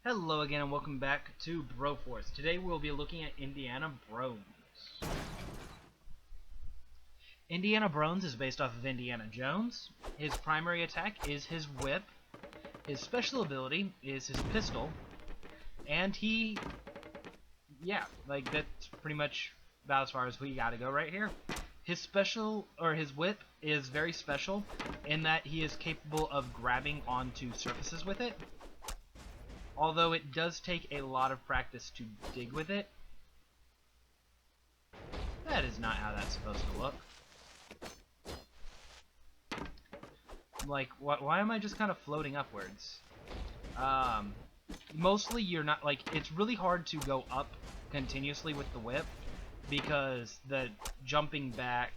Hello again and welcome back to Broforce. Today we'll be looking at Indiana Brones. Indiana Brones is based off of Indiana Jones. His primary attack is his whip. His special ability is his pistol. And that's pretty much about as far as we gotta go right here. His whip is very special in that he is capable of grabbing onto surfaces with it. Although it does take a lot of practice to dig with it. That is not how that's supposed to look. Like, why am I just kind of floating upwards? Mostly you're not, like, it's really hard to go up continuously with the whip because the jumping back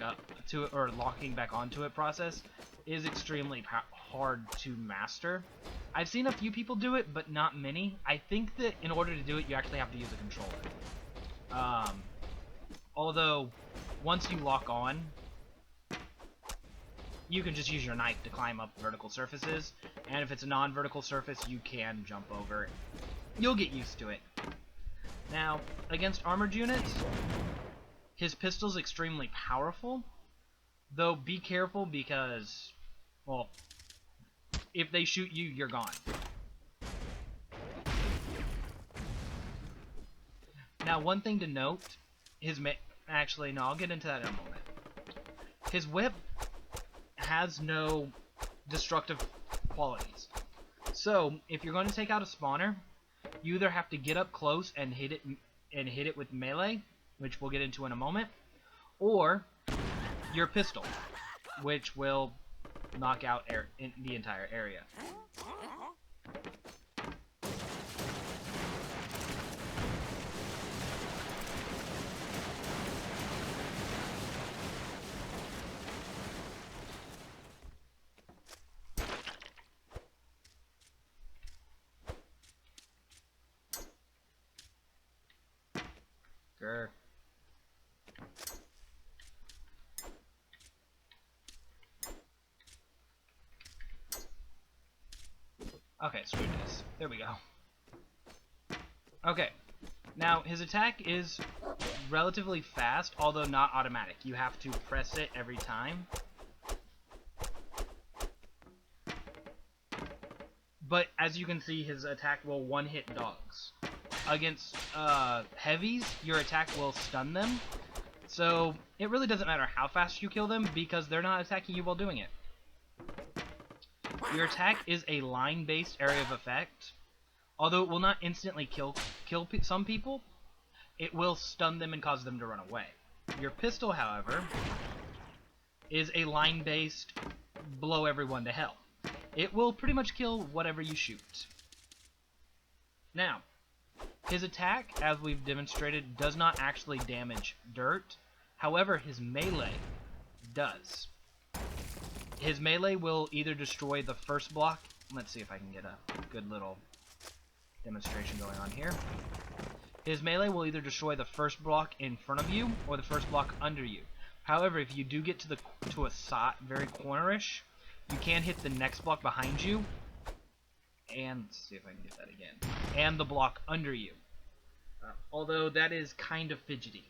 up to it, or locking back onto it process is extremely hard to master. I've seen a few people do it, but not many. I think that in order to do it, you actually have to use a controller. Although, once you lock on, you can just use your knife to climb up vertical surfaces, and if it's a non-vertical surface, you can jump over it. You'll get used to it. Now, against armored units, his pistol's extremely powerful, though be careful because, well, if they shoot you, you're gone. Now, one thing to note, actually, no, I'll get into that in a moment. His whip has no destructive qualities. So, if you're going to take out a spawner, you either have to get up close and hit it with melee, which we'll get into in a moment, or your pistol, which will knock out in the entire area. Grr. Okay, screw this. There we go. Okay. Now, his attack is relatively fast, although not automatic. You have to press it every time. But, as you can see, his attack will one-hit dogs. Against heavies, your attack will stun them. So, it really doesn't matter how fast you kill them, because they're not attacking you while doing it. Your attack is a line-based area of effect. Although it will not instantly kill some people, it will stun them and cause them to run away. Your pistol, however, is a line-based blow everyone to hell. It will pretty much kill whatever you shoot. Now, his attack, as we've demonstrated, does not actually damage dirt. However, his melee does. His melee will either destroy the first block. Let's see if I can get a good little demonstration going on here. His melee will either destroy the first block in front of you or the first block under you. However, if you do get to a very cornerish, you can hit the next block behind you, and let's see if I can get that again, and the block under you. Although that is kind of fidgety.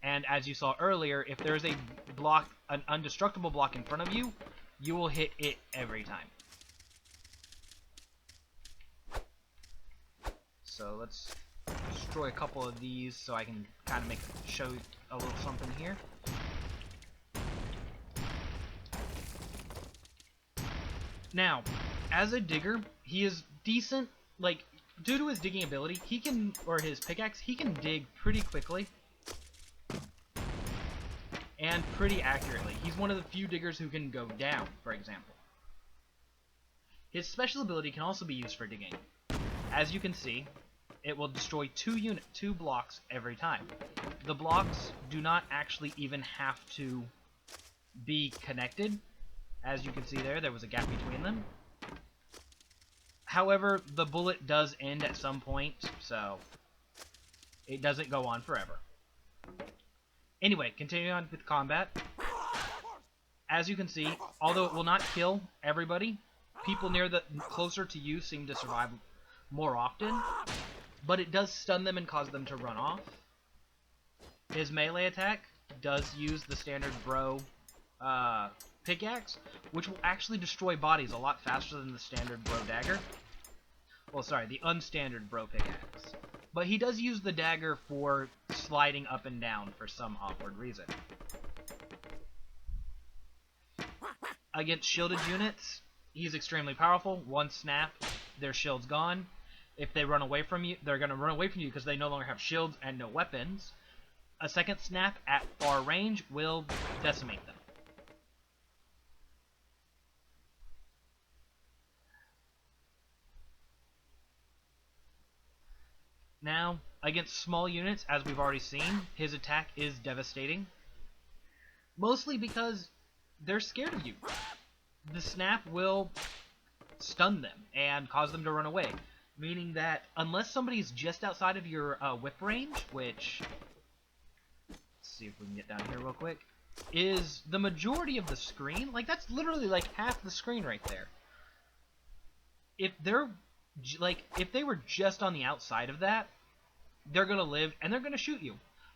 And as you saw earlier, if there's an undestructible block in front of you, you will hit it every time. So let's destroy a couple of these so I can kind of show a little something here. Now, as a digger, he is decent. Like, due to his digging ability, or his pickaxe, he can dig pretty quickly and pretty accurately. He's one of the few diggers who can go down, for example. His special ability can also be used for digging. As you can see, it will destroy two blocks every time. The blocks do not actually even have to be connected. As you can see there was a gap between them. However, the bullet does end at some point, so it doesn't go on forever. Anyway, continuing on with combat. As you can see, although it will not kill everybody, people closer to you seem to survive more often, but it does stun them and cause them to run off. His melee attack does use the standard bro pickaxe, which will actually destroy bodies a lot faster than the standard bro dagger. Well, sorry, the unstandard bro pickaxe. But he does use the dagger for sliding up and down for some awkward reason. Against shielded units, he's extremely powerful. One snap, their shield's gone. If they run away from you, they're going to run away from you because they no longer have shields and no weapons. A second snap at far range will decimate them. Now, against small units, as we've already seen, his attack is devastating. Mostly because they're scared of you. The snap will stun them and cause them to run away. Meaning that unless somebody's just outside of your whip range, which, let's see if we can get down here real quick, is the majority of the screen. Like, that's literally like half the screen right there. If they were just on the outside of that, they're gonna live and they're gonna shoot you.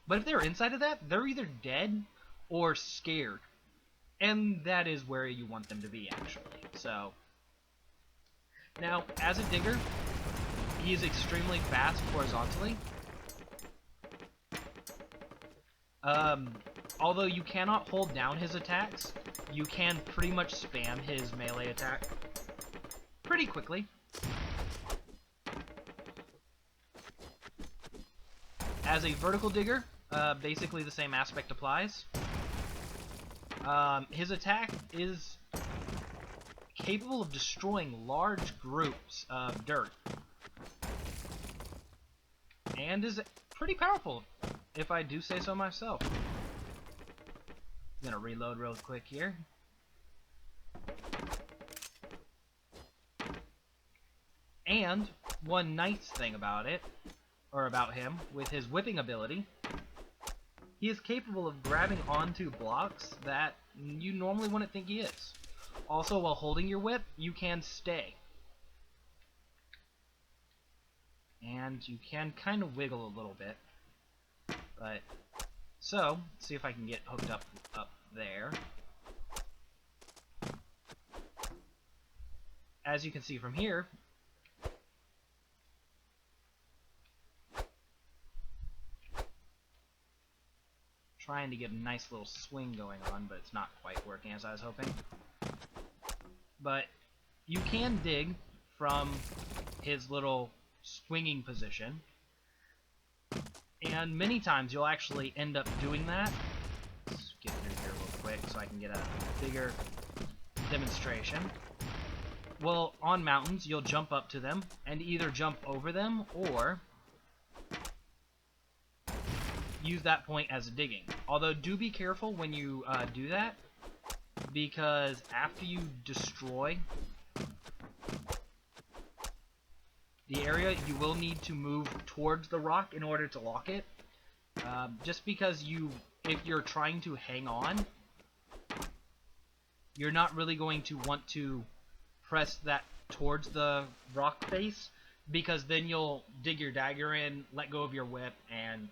But if they're inside of that, they're either dead or scared. And that is where you want them to be, actually. So, now, as a digger, he is extremely fast horizontally. Although you cannot hold down his attacks, you can pretty much spam his melee attack pretty quickly. As a vertical digger, basically the same aspect applies. His attack is capable of destroying large groups of dirt. And is pretty powerful, if I do say so myself. I'm gonna reload real quick here. And one nice thing about it, or about him, with his whipping ability, he is capable of grabbing onto blocks that you normally wouldn't think he is. Also, while holding your whip, you can stay. And you can kind of wiggle a little bit. But, so, let's see if I can get hooked up there. As you can see from here, trying to get a nice little swing going on, but it's not quite working as I was hoping. But you can dig from his little swinging position, and many times you'll actually end up doing that. Let's get through here real quick so I can get a bigger demonstration. Well, on mountains, you'll jump up to them and either jump over them or use that point as a digging. Although, do be careful when you do that, because after you destroy the area, you will need to move towards the rock in order to lock it. Just because if you're trying to hang on, you're not really going to want to press that towards the rock face, because then you'll dig your dagger in, let go of your whip, and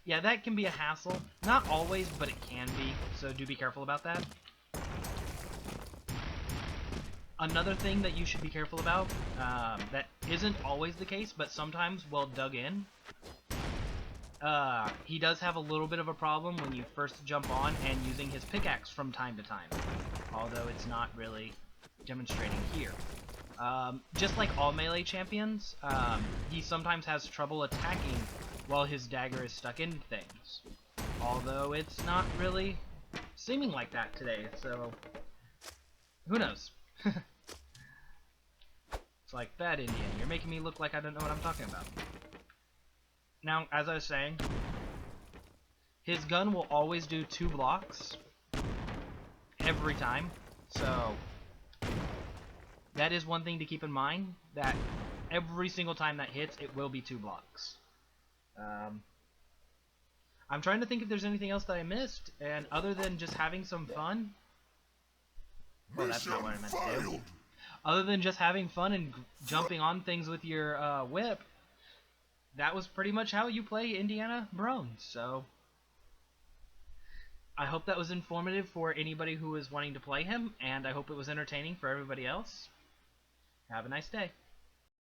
yeah, that can be a hassle. Not always, but it can be, so do be careful about that. Another thing that you should be careful about, that isn't always the case, but sometimes well dug in, he does have a little bit of a problem when you first jump on and using his pickaxe from time to time, although it's not really demonstrating here. Just like all melee champions, he sometimes has trouble attacking while his dagger is stuck in things, although it's not really seeming like that today, so who knows. It's like, bad Indian, you're making me look like I don't know what I'm talking about. Now, as I was saying, his gun will always do 2 blocks every time, so that is one thing to keep in mind, that every single time that hits, it will be 2 blocks. I'm trying to think if there's anything else that I missed, and other than just having some fun. Well, that's not what I meant to do. other than just having fun and jumping on things with your whip, that was pretty much how you play Indiana Brones. So I hope that was informative for anybody who was wanting to play him, and I hope it was entertaining for everybody else. Have a nice day.